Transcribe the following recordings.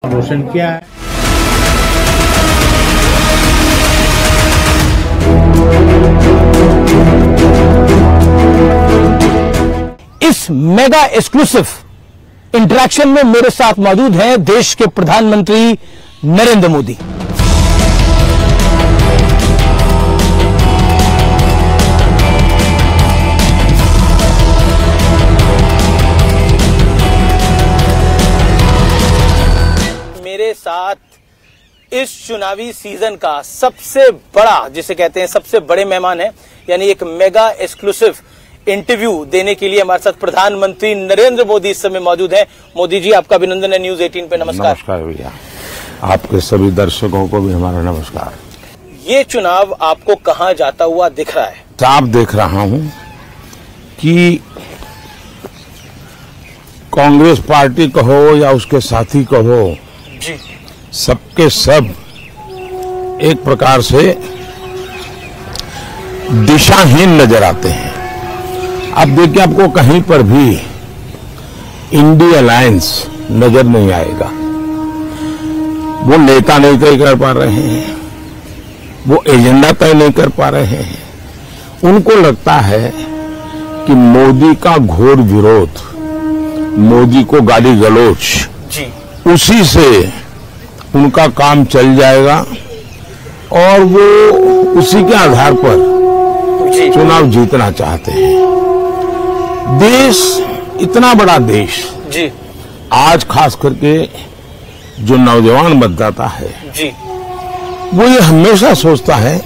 रोशन किया है। इस मेगा एक्सक्लूसिव इंटरेक्शन में मेरे साथ मौजूद हैं देश के प्रधानमंत्री नरेंद्र मोदी। मेरे साथ इस चुनावी सीजन का सबसे बड़ा, जिसे कहते हैं सबसे बड़े मेहमान है, यानी एक मेगा एक्सक्लूसिव इंटरव्यू देने के लिए हमारे साथ प्रधानमंत्री नरेंद्र मोदी इस समय मौजूद हैं। मोदी जी, आपका अभिनंदन है न्यूज 18 पे। नमस्कार। नमस्कार भैया, आपके सभी दर्शकों को भी हमारा नमस्कार। ये चुनाव आपको कहां जाता हुआ दिख रहा है? साफ देख रहा हूं कि कांग्रेस पार्टी कहो या उसके साथी कहो जी, सबके सब एक प्रकार से दिशाहीन नजर आते हैं। अब देखिए, आपको कहीं पर भी इंडी अलायंस नजर नहीं आएगा। वो नेता नहीं तय कर पा रहे हैं, वो एजेंडा तय नहीं कर पा रहे हैं। उनको लगता है कि मोदी का घोर विरोध, मोदी को गाली गलौज जी, उसी से उनका काम चल जाएगा और वो उसी के आधार पर जी, चुनाव जीतना चाहते हैं। देश, इतना बड़ा देश, जी, आज खास करके जो नौजवान मतदाता है जी, वो ये हमेशा सोचता है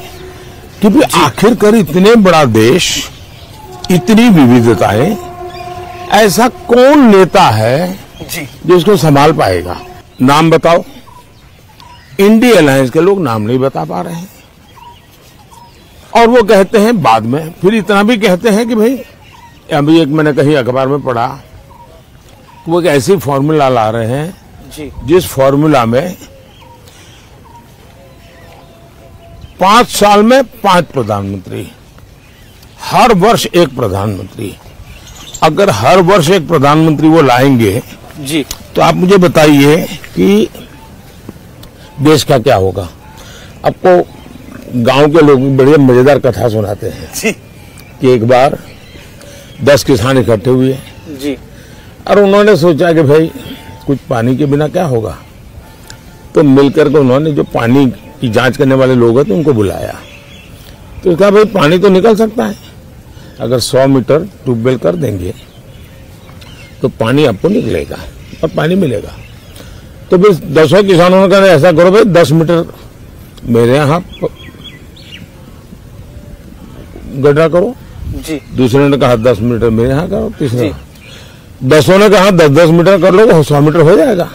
कि भी आखिरकार इतने बड़ा देश, इतनी विविधताएं, ऐसा कौन नेता है जी, जो इसको संभाल पाएगा। नाम बताओ। इंडी अलायंस के लोग नाम नहीं बता पा रहे हैं और वो कहते हैं बाद में, फिर इतना भी कहते हैं कि भाई, अभी एक मैंने कहीं अखबार में पढ़ा, वो एक ऐसी फॉर्मूला ला रहे हैं जी, जिस फॉर्मूला में 5 साल में 5 प्रधानमंत्री, हर वर्ष एक प्रधानमंत्री। अगर हर वर्ष एक प्रधानमंत्री वो लाएंगे जी, तो आप मुझे बताइए कि देश का क्या होगा। आपको गांव के लोग बड़े मजेदार कथा सुनाते हैं जी, कि एक बार 10 किसान इकट्ठे हुए जी, और उन्होंने सोचा कि भाई कुछ पानी के बिना क्या होगा, तो मिलकर के उन्होंने जो पानी की जांच करने वाले लोग हैं तो उनको बुलाया। तो कहा भाई पानी तो निकल सकता है, अगर 100 मीटर ट्यूबवेल कर देंगे तो पानी आपको निकलेगा और पानी मिलेगा। तो फिर 10 किसानों ने कहा ऐसा करो भाई, 10 मीटर मेरे यहाँ गड्ढा करो। जी, दूसरे ने कहा 10 मीटर मेरे यहाँ करो। तीसरे 10 ने कहा 10-10 मीटर कर लो, 100 मीटर हो जाएगा।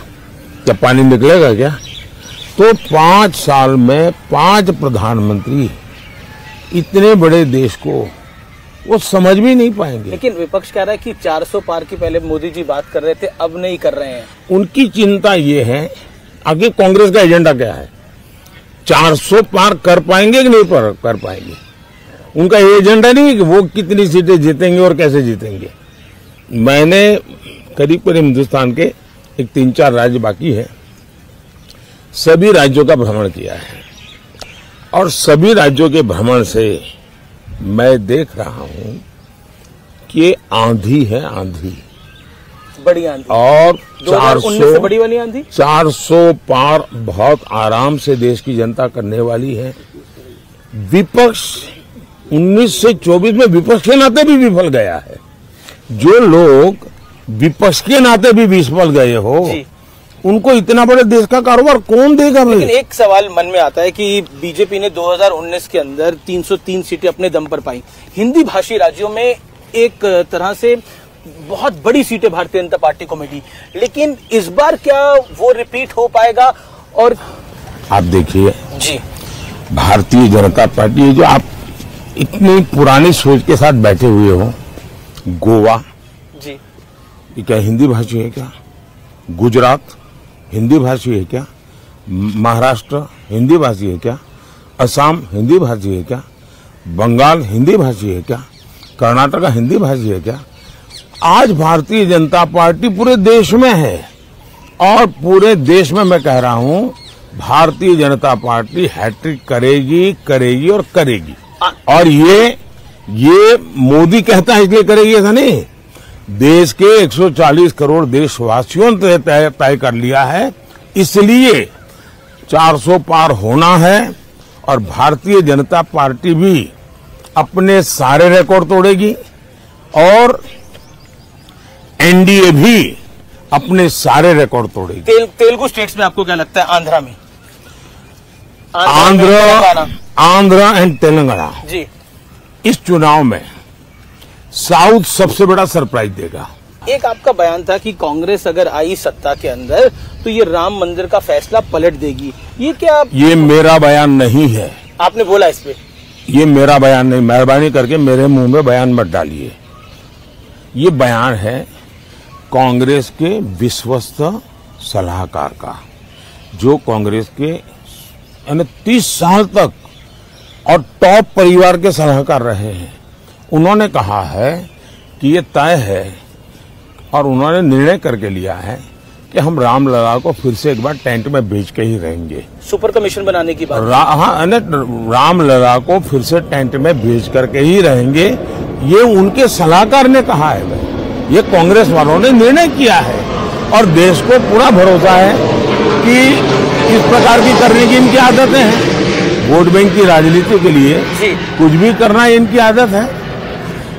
क्या पानी निकलेगा क्या? तो 5 साल में 5 प्रधानमंत्री इतने बड़े देश को वो समझ भी नहीं पाएंगे। लेकिन विपक्ष कह रहा है कि 400 पार की पहले मोदी जी बात कर रहे थे, अब नहीं कर रहे हैं। उनकी चिंता ये है, आगे कांग्रेस का एजेंडा क्या है, 400 पार कर पाएंगे कि नहीं कर पाएंगे। उनका ये एजेंडा नहीं है कि वो कितनी सीटें जीतेंगे और कैसे जीतेंगे। मैंने करीब हिंदुस्तान के एक 3-4 राज्य बाकी है, सभी राज्यों का भ्रमण किया है और सभी राज्यों के भ्रमण से मैं देख रहा हूं कि ये आंधी है, आंधी, बड़ी आंधी। और 2019 से बड़ी वाली आंधी 400 पार बहुत आराम से देश की जनता करने वाली है। विपक्ष 19 से 24 में विपक्ष के नाते भी विफल गया है। जो लोग विपक्ष के नाते भी विफल गए हो जी, उनको इतना बड़े देश का कारोबार कौन देगा भाई? लेकिन एक सवाल मन में आता है कि बीजेपी ने 2019 के अंदर 303 सीटें अपने दम पर पाई। हिंदी भाषी राज्यों में एक तरह से बहुत बड़ी सीटें भारतीय जनता पार्टी को मिली, लेकिन इस बार क्या वो रिपीट हो पाएगा? और आप देखिए जी, भारतीय जनता पार्टी, जो आप इतनी पुरानी सोच के साथ बैठे हुए हो, गोवा जी, ये क्या हिंदी भाषी है क्या? गुजरात हिंदी भाषी है क्या? महाराष्ट्र हिंदी भाषी है क्या? असम हिंदी भाषी है क्या? बंगाल हिंदी भाषी है क्या? कर्नाटक हिंदी भाषी है क्या? आज भारतीय जनता पार्टी पूरे देश में है और पूरे देश में मैं कह रहा हूं भारतीय जनता पार्टी हैट्रिक करेगी करेगी और करेगी। और ये मोदी कहता है इसलिए करेगी ऐसा नहीं, देश के 140 करोड़ देशवासियों ने तय कर लिया है, इसलिए 400 पार होना है। और भारतीय जनता पार्टी भी अपने सारे रिकॉर्ड तोड़ेगी और एनडीए भी अपने सारे रिकॉर्ड तोड़ेगी। तेलुगु स्टेट्स में आपको क्या लगता है? आंध्रा में, आंध्रा एंड तेलंगाना जी, इस चुनाव में साउथ सबसे बड़ा सरप्राइज देगा। एक आपका बयान था कि कांग्रेस अगर आई सत्ता के अंदर तो ये राम मंदिर का फैसला पलट देगी, ये क्या? ये मेरा बयान नहीं है। आपने बोला इस पे? ये मेरा बयान नहीं, मेहरबानी करके मेरे मुंह में बयान मत डालिए। ये बयान है कांग्रेस के विश्वस्त सलाहकार का, जो कांग्रेस के 30 साल तक और टॉप परिवार के सलाहकार रहे हैं। उन्होंने कहा है कि ये तय है और उन्होंने निर्णय करके लिया है कि हम रामलला को फिर से एक बार टेंट में भेज के ही रहेंगे। सुपर कमीशन बनाने की बात? हाँ, रामलला को फिर से टेंट में भेज करके ही रहेंगे, ये उनके सलाहकार ने कहा है। ये कांग्रेस वालों ने निर्णय किया है और देश को पूरा भरोसा है कि इस प्रकार की करने की इनकी आदतें हैं। वोट बैंक की राजनीति के लिए कुछ भी करना इनकी आदत है।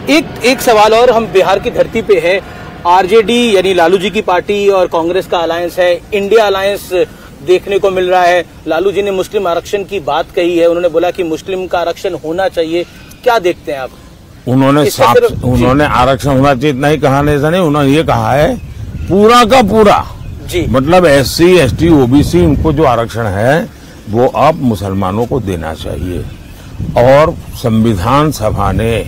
एक सवाल और, हम बिहार की धरती पे है, आरजेडी यानी लालू जी की पार्टी और कांग्रेस का अलायंस है, इंडिया अलायंस देखने को मिल रहा है। लालू जी ने मुस्लिम आरक्षण की बात कही है, उन्होंने बोला कि मुस्लिम का आरक्षण होना चाहिए, क्या देखते हैं आप? उन्होंने आरक्षण होना चाहिए इतना ही कहा नहीं, ऐसा नहीं, उन्होंने ये कहा है पूरा का पूरा जी, मतलब SC ST OBC उनको जो आरक्षण है वो अब मुसलमानों को देना चाहिए। और संविधान सभा ने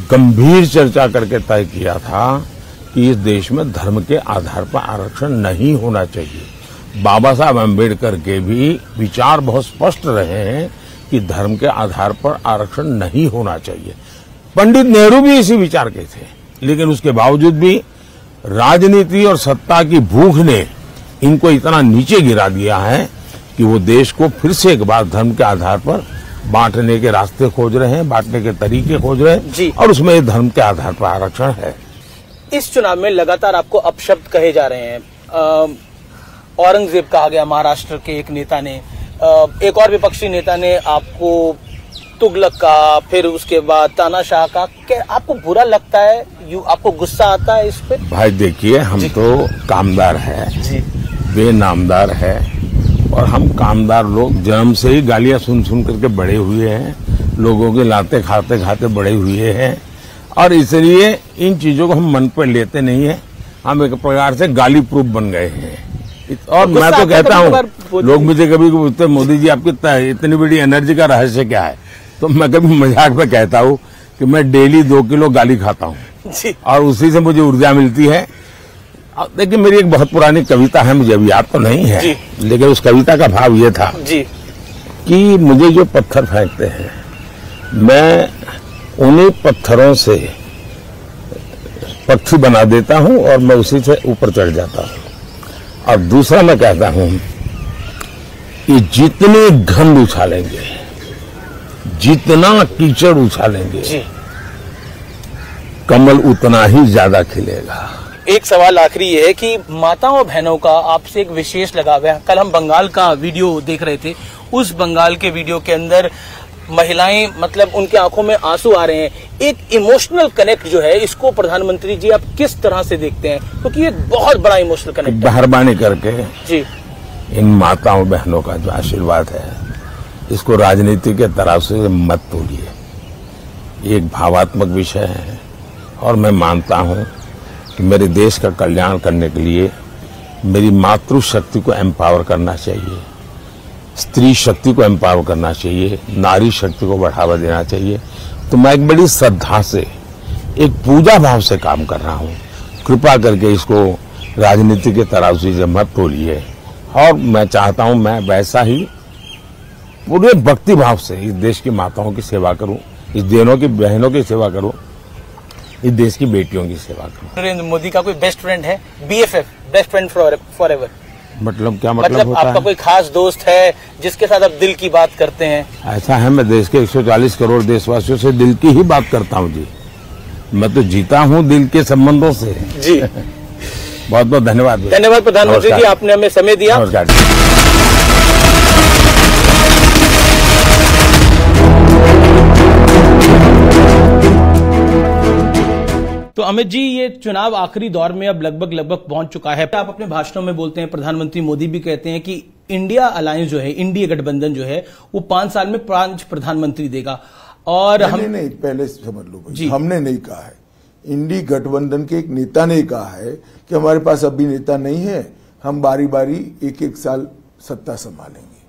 गंभीर चर्चा करके तय किया था कि इस देश में धर्म के आधार पर आरक्षण नहीं होना चाहिए। बाबा साहब अम्बेडकर के भी विचार बहुत स्पष्ट रहे हैं कि धर्म के आधार पर आरक्षण नहीं होना चाहिए। पंडित नेहरू भी इसी विचार के थे, लेकिन उसके बावजूद भी राजनीति और सत्ता की भूख ने इनको इतना नीचे गिरा दिया है कि वो देश को फिर से एक बार धर्म के आधार पर बांटने के रास्ते खोज रहे हैं, बांटने के तरीके खोज रहे हैं, और उसमें धर्म के आधार पर आरक्षण है। इस चुनाव में लगातार आपको अपशब्द कहे जा रहे हैं। औरंगजेब कहा गया महाराष्ट्र के एक नेता ने, एक और विपक्षी नेता ने आपको तुगलक का, फिर उसके बाद तानाशाह का। क्या आपको बुरा लगता है? आपको गुस्सा आता है इस पे? भाई देखिए, हम तो कामदार है, बेनामदार है, और हम कामदार लोग जन्म से ही गालियां सुन सुन करके बड़े हुए हैं, लोगों के लाते खाते खाते बड़े हुए हैं, और इसलिए इन चीजों को हम मन पर लेते नहीं है। हम एक प्रकार से गाली प्रूफ बन गए हैं। और मैं तो कहता हूँ, लोग मुझे कभी पूछते मोदी जी आपकी इतनी बड़ी एनर्जी का रहस्य क्या है, तो मैं कभी मजाक में कहता हूँ कि मैं डेली 2 किलो गाली खाता हूँ और उसी से मुझे ऊर्जा मिलती है। देखिए, मेरी एक बहुत पुरानी कविता है, मुझे अभी याद तो नहीं है, लेकिन उस कविता का भाव ये था कि मुझे जो पत्थर फेंकते हैं, मैं उन्हीं पत्थरों से पक्षी बना देता हूँ और मैं उसी से ऊपर चढ़ जाता हूँ। और दूसरा मैं कहता हूँ कि जितने गंद उछालेंगे, जितना कीचड़ उछालेंगे, कमल उतना ही ज्यादा खिलेगा। एक सवाल आखिरी ये है कि माताओं बहनों का आपसे एक विशेष लगाव है। कल हम बंगाल का वीडियो देख रहे थे, उस बंगाल के वीडियो के अंदर महिलाएं, मतलब उनके आंखों में आंसू आ रहे हैं। एक इमोशनल कनेक्ट जो है, इसको प्रधानमंत्री जी आप किस तरह से देखते हैं? क्योंकि ये बहुत बड़ा इमोशनल कनेक्ट है। मेहरबानी करके जी, इन माताओं बहनों का जो आशीर्वाद है, इसको राजनीति के तराजू से मत तोलिए। ये एक भावात्मक विषय है और मैं मानता हूं कि मेरे देश का कल्याण करने के लिए मेरी मातृशक्ति को एम्पावर करना चाहिए, स्त्री शक्ति को एम्पावर करना चाहिए, नारी शक्ति को बढ़ावा देना चाहिए। तो मैं एक बड़ी श्रद्धा से, एक पूजा भाव से काम कर रहा हूँ। कृपा करके इसको राजनीति के तराजू से मत तोलिए। और मैं चाहता हूँ मैं वैसा ही पूरे भक्ति भाव से इस देश की माताओं की सेवा करूं, इस देनों की बहनों की सेवा करूं, इस देश की बेटियों की सेवा करूं। नरेंद्र मोदी का कोई बेस्ट फ्रेंड है? BFF, best friend for ever? मतलब क्या मतलब होता आपका है? कोई खास दोस्त है जिसके साथ आप दिल की बात करते हैं? ऐसा है, मैं देश के 140 करोड़ देशवासियों से दिल की ही बात करता हूं जी। मैं तो जीता हूं दिल के संबंधों से जी। बहुत बहुत धन्यवाद। धन्यवाद प्रधानमंत्री जी, आपने हमें समय दिया। नमस्कार। तो अमित जी, ये चुनाव आखिरी दौर में अब लगभग पहुंच चुका है। आप अपने भाषणों में बोलते हैं, प्रधानमंत्री मोदी भी कहते हैं कि इंडिया अलायंस जो है, इंडिया गठबंधन जो है, वो 5 साल में 5 प्रधानमंत्री देगा। और नहीं, पहले समझ लो भाई, हमने नहीं कहा है। इंडी गठबंधन के एक नेता ने कहा है कि हमारे पास अभी नेता नहीं है, हम बारी बारी एक साल सत्ता संभालेंगे।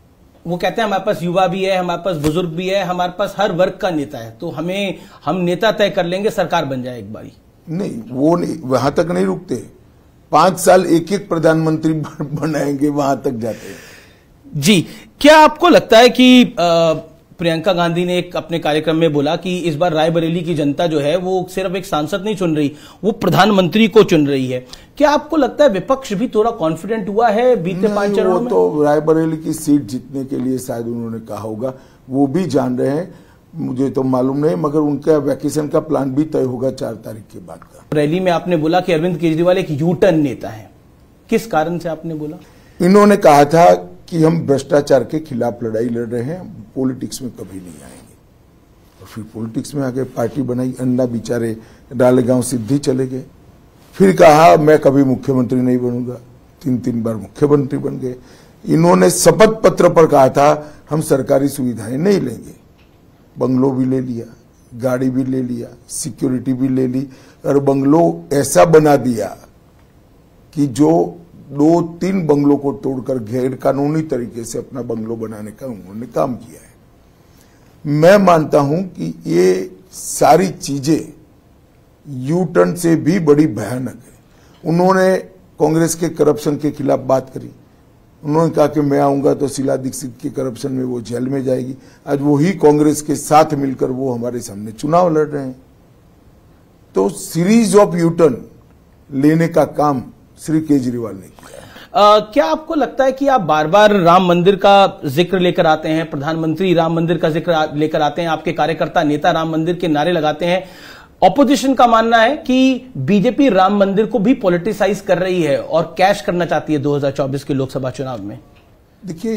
वो कहते हैं हमारे पास युवा भी है, हमारे पास बुजुर्ग भी है, हमारे पास हर वर्ग का नेता है, तो हम नेता तय कर लेंगे, सरकार बन जाए एक बारी। नहीं, वो नहीं, वहां तक नहीं रुकते। 5 साल एक प्रधानमंत्री बनाएंगे, वहां तक जाते हैं। जी, क्या आपको लगता है कि प्रियंका गांधी ने एक अपने कार्यक्रम में बोला कि इस बार रायबरेली की जनता जो है वो सिर्फ एक सांसद नहीं चुन रही, वो प्रधानमंत्री को चुन रही है। क्या आपको लगता है विपक्ष भी थोड़ा कॉन्फिडेंट हुआ है बीते 5 चरणों में? तो रायबरेली की सीट जीतने के लिए शायद उन्होंने कहा होगा, वो भी जान रहे हैं, मुझे तो मालूम नहीं, मगर उनका वैकेशन का प्लान भी तय होगा 4 तारीख के बाद का। रैली में आपने बोला कि अरविंद केजरीवाल एक यू टर्न नेता है, किस कारण से आपने बोला? इन्होंने कहा था कि हम भ्रष्टाचार के खिलाफ लड़ाई लड़ रहे हैं, पॉलिटिक्स में कभी नहीं आएंगे। और फिर पॉलिटिक्स में आगे पार्टी बनाई, अन्ना बेचारे डालेगांव सिद्धि चले गए। फिर कहा मैं कभी मुख्यमंत्री नहीं बनूंगा, 3 बार मुख्यमंत्री बन गए। इन्होंने शपथ पत्र पर कहा था हम सरकारी सुविधाएं नहीं लेंगे, बंगलो भी ले लिया, गाड़ी भी ले लिया, सिक्योरिटी भी ले ली, और बंगलो ऐसा बना दिया कि जो 2-3 बंगलों को तोड़कर गैर कानूनी तरीके से अपना बंगलो बनाने का उन्होंने काम किया है। मैं मानता हूं कि ये सारी चीजें यू टर्न से भी बड़ी भयानक है। उन्होंने कांग्रेस के करप्शन के खिलाफ बात करी, उन्होंने कहा कि मैं आऊंगा तो शीला दीक्षित के करप्शन में वो जेल में जाएगी। आज वही कांग्रेस के साथ मिलकर वो हमारे सामने चुनाव लड़ रहे हैं। तो सीरीज ऑफ यू टर्न लेने का काम श्री केजरीवाल ने किया। क्या आपको लगता है कि आप बार बार राम मंदिर का जिक्र लेकर आते हैं, प्रधानमंत्री राम मंदिर का जिक्र लेकर आते हैं, आपके कार्यकर्ता नेता राम मंदिर के नारे लगाते हैं, ऑपोजिशन का मानना है कि बीजेपी राम मंदिर को भी पॉलिटिसाइज कर रही है और कैश करना चाहती है 2024 के लोकसभा चुनाव में? देखिए,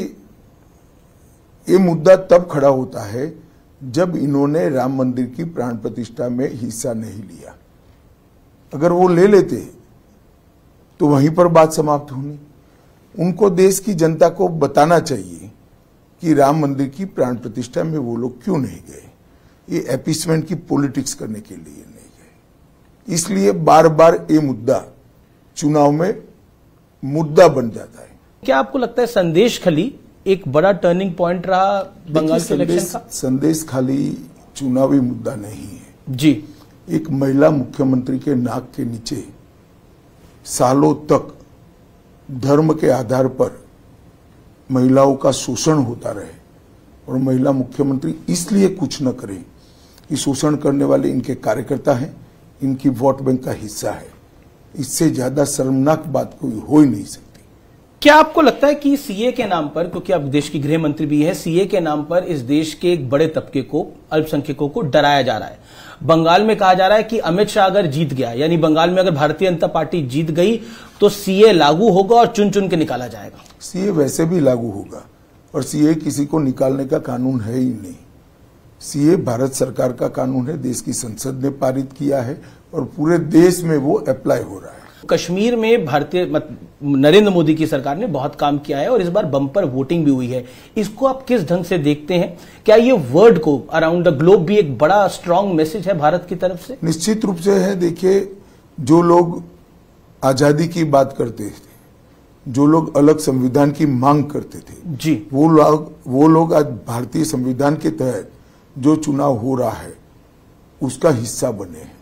ये मुद्दा तब खड़ा होता है जब इन्होंने राम मंदिर की प्राण प्रतिष्ठा में हिस्सा नहीं लिया। अगर वो ले लेते तो वहीं पर बात समाप्त होनी। उनको देश की जनता को बताना चाहिए कि राम मंदिर की प्राण प्रतिष्ठा में वो लोग क्यों नहीं गए। ये एपीसमेंट की पॉलिटिक्स करने के लिए नहीं गए। इसलिए बार बार ये मुद्दा चुनाव में मुद्दा बन जाता है। क्या आपको लगता है संदेश खली एक बड़ा टर्निंग पॉइंट रहा बंगाल के इलेक्शन का? संदेश खाली चुनावी मुद्दा नहीं है जी। एक महिला मुख्यमंत्री के नाक के नीचे सालों तक धर्म के आधार पर महिलाओं का शोषण होता रहे और महिला मुख्यमंत्री इसलिए कुछ न करें कि शोषण करने वाले इनके कार्यकर्ता हैं, इनकी वोट बैंक का हिस्सा है। इससे ज्यादा शर्मनाक बात कोई हो ही नहीं सकती। क्या आपको लगता है कि सीए के नाम पर, क्योंकि आप देश की गृह मंत्री भी हैं, सीए के नाम पर इस देश के एक बड़े तबके को, अल्पसंख्यकों को डराया जा रहा है? बंगाल में कहा जा रहा है कि अमित शाह अगर जीत गया, यानी बंगाल में अगर भारतीय जनता पार्टी जीत गई तो सीए लागू होगा और चुन चुन के निकाला जाएगा। सीए वैसे भी लागू होगा और सीए किसी को निकालने का कानून है ही नहीं। सीए भारत सरकार का कानून है, देश की संसद ने पारित किया है और पूरे देश में वो अप्लाई हो रहा है। कश्मीर में भारतीय नरेंद्र मोदी की सरकार ने बहुत काम किया है और इस बार बम्पर वोटिंग भी हुई है। इसको आप किस ढंग से देखते हैं? क्या ये वर्ल्ड को, अराउंड द ग्लोब भी एक बड़ा स्ट्रांग मैसेज है भारत की तरफ से? निश्चित रूप से है। देखिए, जो लोग आजादी की बात करते थे, जो लोग अलग संविधान की मांग करते थे जी, वो लोग आज भारतीय संविधान के तहत जो चुनाव हो रहा है उसका हिस्सा बने हैं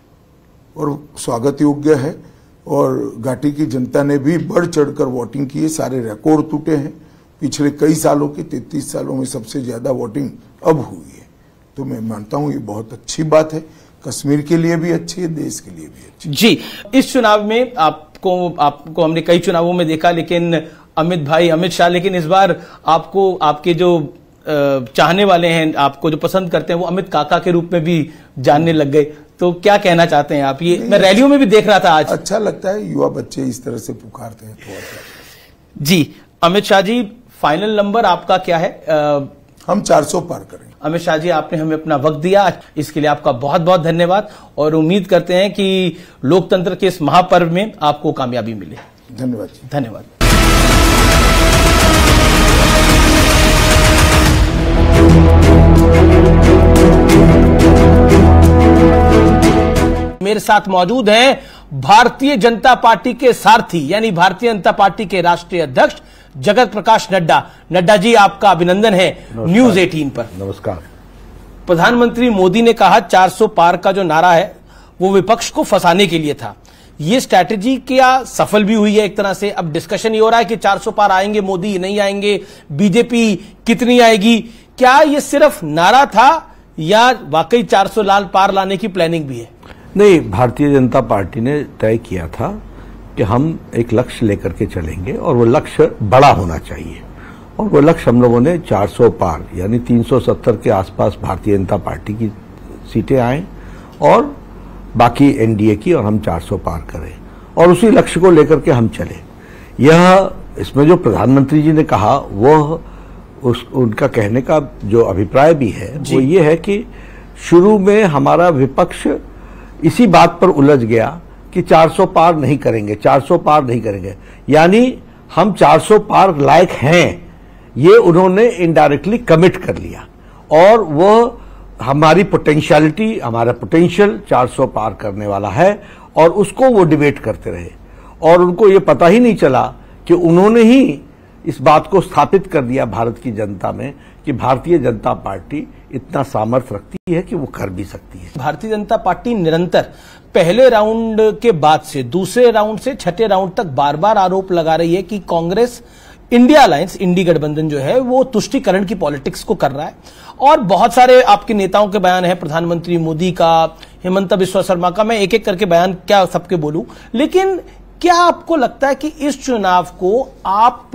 और स्वागत योग्य है। और घाटी की जनता ने भी बढ़ चढ़कर वोटिंग की है, सारे रिकॉर्ड टूटे हैं। पिछले कई सालों के 33 सालों में सबसे ज्यादा वोटिंग अब हुई है। तो मैं मानता हूं ये बहुत अच्छी बात है। कश्मीर के लिए भी अच्छी है, देश के लिए भी अच्छी। जी, इस चुनाव में आपको हमने कई चुनावों में देखा, लेकिन अमित शाह, लेकिन इस बार आपको आपके जो चाहने वाले हैं, आपको जो पसंद करते हैं, वो अमित काका के रूप में भी जानने लग गए। तो क्या कहना चाहते हैं आप? ये मैं रैलियों में भी देख रहा था आज। अच्छा लगता है युवा बच्चे इस तरह से पुकारते हैं थोड़ा सा। जी, अमित शाह जी, फाइनल नंबर आपका क्या है? हम 400 पार करेंगे। अमित शाह जी, आपने हमें अपना वक्त दिया, इसके लिए आपका बहुत बहुत धन्यवाद, और उम्मीद करते हैं कि लोकतंत्र के इस महापर्व में आपको कामयाबी मिले। धन्यवाद जी। धन्यवाद। मेरे साथ मौजूद हैं भारतीय जनता पार्टी के सारथी, यानी भारतीय जनता पार्टी के राष्ट्रीय अध्यक्ष जगत प्रकाश नड्डा। नड्डा जी, आपका अभिनंदन है न्यूज 18 पर। नमस्कार। प्रधानमंत्री मोदी ने कहा 400 पार का जो नारा है वो विपक्ष को फंसाने के लिए था। ये स्ट्रैटेजी क्या सफल भी हुई है एक तरह से? अब डिस्कशन ये हो रहा है कि 400 पार आएंगे मोदी, नहीं आएंगे, बीजेपी कितनी आएगी? क्या ये सिर्फ नारा था या वाकई 400 लाल पार लाने की प्लानिंग भी है? नहीं, भारतीय जनता पार्टी ने तय किया था कि हम एक लक्ष्य लेकर के चलेंगे और वो लक्ष्य बड़ा होना चाहिए, और वो लक्ष्य हम लोगों ने 400 पार यानी 370 के आसपास भारतीय जनता पार्टी की सीटें आए और बाकी एनडीए की, और हम 400 पार करें और उसी लक्ष्य को लेकर के हम चले। यह इसमें जो प्रधानमंत्री जी ने कहा वह उनका कहने का जो अभिप्राय भी है वो ये है कि शुरू में हमारा विपक्ष इसी बात पर उलझ गया कि 400 पार नहीं करेंगे, 400 पार नहीं करेंगे, यानी हम 400 पार लायक हैं, ये उन्होंने इनडायरेक्टली कमिट कर लिया, और वो हमारी पोटेंशियलिटी, हमारा पोटेंशियल 400 पार करने वाला है, और उसको वो डिबेट करते रहे, और उनको ये पता ही नहीं चला कि उन्होंने ही इस बात को स्थापित कर दिया भारत की जनता में कि भारतीय जनता पार्टी इतना सामर्थ्य रखती है कि वो कर भी सकती है। भारतीय जनता पार्टी निरंतर पहले राउंड के बाद से दूसरे राउंड से छठे राउंड तक बार बार आरोप लगा रही है कि कांग्रेस इंडिया अलायंस, इंडी गठबंधन जो है वो तुष्टीकरण की पॉलिटिक्स को कर रहा है, और बहुत सारे आपके नेताओं के बयान है, प्रधानमंत्री मोदी का, हेमंत बिस्वा शर्मा का, मैं एक एक करके बयान क्या सबके बोलूं, लेकिन क्या आपको लगता है कि इस चुनाव को आप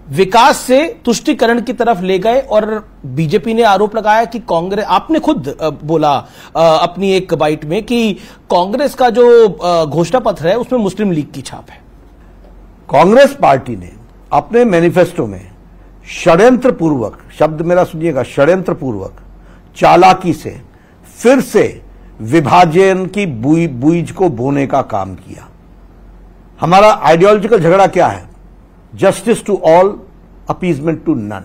विकास से तुष्टीकरण की तरफ ले गए? और बीजेपी ने आरोप लगाया कि कांग्रेस, आपने खुद बोला अपनी एक बाइट में कि कांग्रेस का जो घोषणा पत्र है उसमें मुस्लिम लीग की छाप है। कांग्रेस पार्टी ने अपने मैनिफेस्टो में षड्यंत्र पूर्वक, शब्द मेरा सुनिएगा, षड्यंत्र पूर्वक, चालाकी से फिर से विभाजन की बीज को बोने का काम किया। हमारा आइडियोलॉजिकल झगड़ा क्या है? Justice to all, appeasement to none.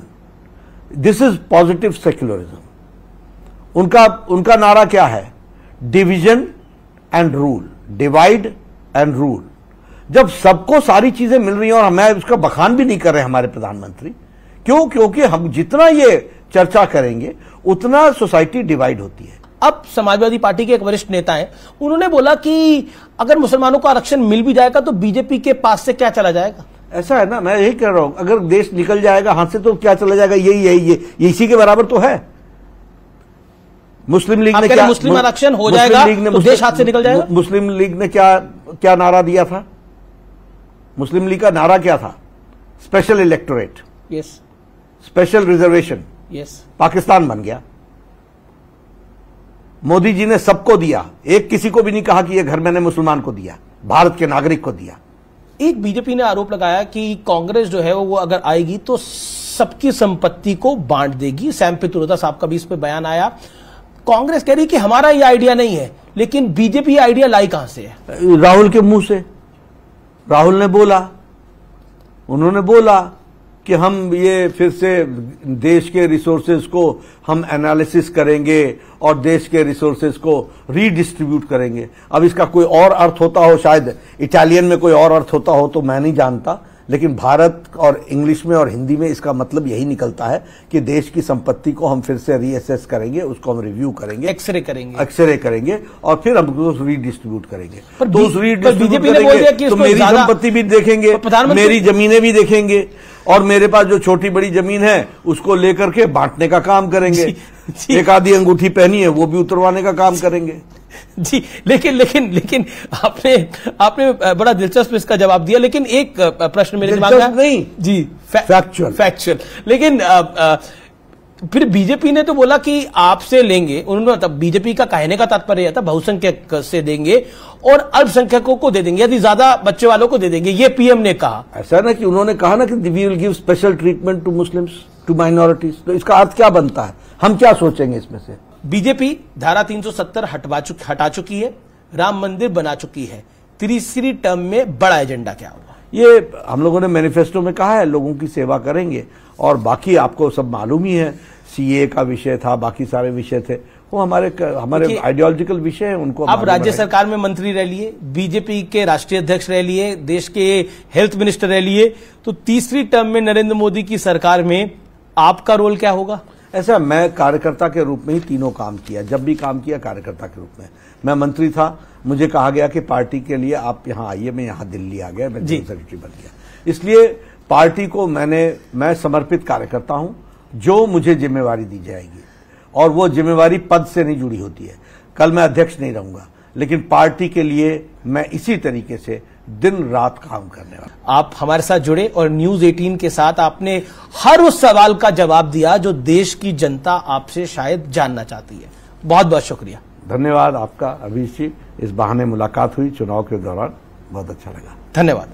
This is positive secularism. उनका नारा क्या है? Division and rule, divide and rule. जब सबको सारी चीजें मिल रही हैं, और मैं उसका बखान भी नहीं कर रहे हमारे प्रधानमंत्री, क्यों? क्योंकि हम जितना ये चर्चा करेंगे उतना सोसाइटी डिवाइड होती है। अब समाजवादी पार्टी के एक वरिष्ठ नेता हैं, उन्होंने बोला कि अगर मुसलमानों को आरक्षण मिल भी जाएगा तो बीजेपी के पास से क्या चला जाएगा? ऐसा है ना, मैं यही कह रहा हूं, अगर देश निकल जाएगा हाथ से तो क्या चला जाएगा? यही इसी के बराबर तो है। मुस्लिम लीग ने क्या, मुस्लिम आरक्षण हो जाएगा तो देश हाथ से निकल जाएगा? मुस्लिम लीग ने क्या नारा दिया था? मुस्लिम लीग का नारा क्या था? Special electorate, yes, special reservation, yes. Pakistan बन गया। मोदी जी ने सबको दिया, एक किसी को भी नहीं कहा कि यह घर मैंने मुसलमान को दिया, भारत के नागरिक को दिया। एक बीजेपी ने आरोप लगाया कि कांग्रेस जो है वो अगर आएगी तो सबकी संपत्ति को बांट देगी। सैम पित्रोदा साहब का भी इस पे बयान आया। कांग्रेस कह रही कि हमारा ये आइडिया नहीं है, लेकिन बीजेपी आइडिया लाई कहां से है? राहुल के मुंह से। राहुल ने बोला, उन्होंने बोला कि हम ये फिर से देश के रिसोर्सेज को हम एनालिसिस करेंगे और देश के रिसोर्सेज को रीडिस्ट्रीब्यूट करेंगे। अब इसका कोई और अर्थ होता हो, शायद इटालियन में कोई और अर्थ होता हो तो मैं नहीं जानता, लेकिन भारत और इंग्लिश में और हिंदी में इसका मतलब यही निकलता है कि देश की संपत्ति को हम फिर से रीअसेस करेंगे, उसको हम रिव्यू करेंगे, एक्सरे करेंगे और फिर हम उसको रीडिस्ट्रीब्यूट करेंगे। तो उस रीडिस्ट्रीब्यूट करेंगे तो मेरी संपत्ति भी देखेंगे, मेरी जमीनें भी देखेंगे, और मेरे पास जो छोटी बड़ी जमीन है उसको लेकर के बांटने का काम करेंगे। एक आधी अंगूठी पहनी है, वो भी उतरवाने का काम करेंगे। जी, लेकिन आपने बड़ा दिलचस्प इसका जवाब दिया, लेकिन एक प्रश्न मेरे दिमाग में नहीं जी, फैक्चुअल। लेकिन फिर बीजेपी ने तो बोला कि आपसे लेंगे, उन्होंने बीजेपी का कहने का तात्पर्य यह था बहुसंख्यक से देंगे और अल्पसंख्यकों को दे देंगे, यदि ज्यादा बच्चे वालों को दे देंगे, ये पीएम ने कहा। ऐसा ना कि उन्होंने कहा ना कि we will give special treatment to Muslims, to minorities, तो इसका अर्थ क्या बनता है, हम क्या सोचेंगे इसमें से? बीजेपी धारा 370 हटा चुकी है, राम मंदिर बना चुकी है, तीसरी टर्म में बड़ा एजेंडा क्या होगा? ये हम लोगों ने मैनिफेस्टो में कहा है, लोगों की सेवा करेंगे, और बाकी आपको सब मालूम ही है, सीए का विषय था, बाकी सारे विषय थे, वो हमारे आइडियोलॉजिकल विषय है, उनको आप राज्य सरकार में मंत्री रह लिए, बीजेपी के राष्ट्रीय अध्यक्ष रह लिए, देश के हेल्थ मिनिस्टर रह लिए, तो तीसरी टर्म में नरेंद्र मोदी की सरकार में आपका रोल क्या होगा? ऐसा, मैं कार्यकर्ता के रूप में ही तीनों काम किया, जब भी काम किया कार्यकर्ता के रूप में। मैं मंत्री था, मुझे कहा गया कि पार्टी के लिए आप यहां आइए, मैं यहां दिल्ली आ गया, मैं जनरल सेक्रेटरी बन गया। इसलिए पार्टी को मैं समर्पित कार्यकर्ता हूं, जो मुझे जिम्मेवारी दी जाएगी, और वो जिम्मेवारी पद से नहीं जुड़ी होती है। कल मैं अध्यक्ष नहीं रहूंगा, लेकिन पार्टी के लिए मैं इसी तरीके से दिन रात काम करने वाला। आप हमारे साथ जुड़े और न्यूज 18 के साथ आपने हर उस सवाल का जवाब दिया जो देश की जनता आपसे शायद जानना चाहती है। बहुत बहुत शुक्रिया। धन्यवाद आपका अभिषेक, इस बहाने मुलाकात हुई चुनाव के दौरान, बहुत अच्छा लगा। धन्यवाद।